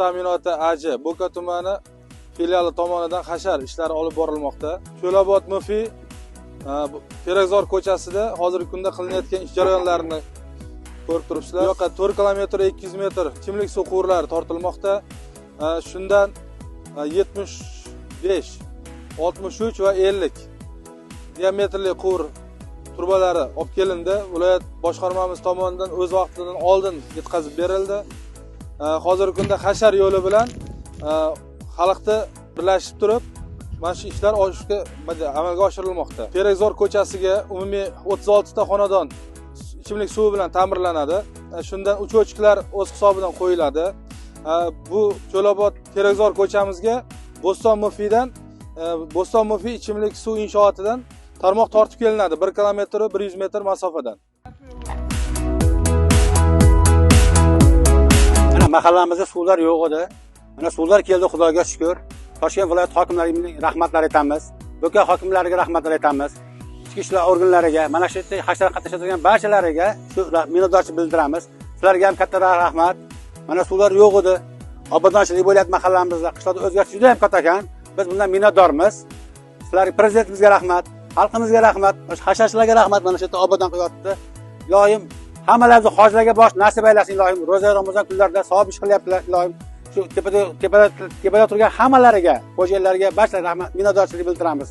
ta'minoti AJ Bo'ka tumani filiali tomonidan hashar ishlari olib borilmoqda. Cho'lobod MFI Terakzor ko'chasida hozirgi kunda qilinayotgan ish jarayonlarini ko'rib turibsizlar. Bu yoqqa 4 km 200 metr ichimlik suv quvurlari tortilmoqda. Shundan 75, 63 va 50 diametrli quvur turbalari olib kelindi. Viloyat boshqarmamiz tomonidan o'z vaqtidan oldin yetkazib berildi. Hozirgi kunda hashar yo'li bilan xalqni birlashib turib, mana shu ishlar amalga oshirilmoqda. Terakzor ko'chasiga umumiy 36 ta xonadon ichimlik suvi bilan ta'mirlanadi. Shundan o'chuvchilar o'z hisobidan qo'yiladi. Bu Cho'lobod Terakzor ko'chamizga Bo'ston MFIdan Bo'ston MFI ichimlik suv inshootidan tarmoq tortib kelinadi 1 km 100 metr masofadan. Mana mahallamizda suvlar yo'q edi. Mana suvlar keldi, Xudoga shukr. Toshkent viloyat hokimlariga rahmatlar aytamiz. Bo'ka hokimlariga rahmatlar aytamiz. Ichki ishlar organlariga, mana shu yerda hashar qatnashadigan barchalariga shu minnatdorchilik bildiramiz. Sizlarga ham katta rahmat. Mana suvlar yo'q edi. Obodonchilik bo'lyapti mahallamizda. Qishloqda o'zgarish juda ham katta ekan. Biz bundan minnatdormiz. Sizlarga prezidentimizga rahmat, xalqimizga rahmat, hasharchilarga rahmat. Mana shu yerda obodon qilyapti. Ilohim hammalarni hojlarga bosh nasib aylasin ilohim. Ro'za Ramazon kunlarida savob ish qilyaptilar ilohim. Shu tepada turgan hammalariga, xo'jayinlarga barcha rahmat, minnatdorchilik bildiramiz.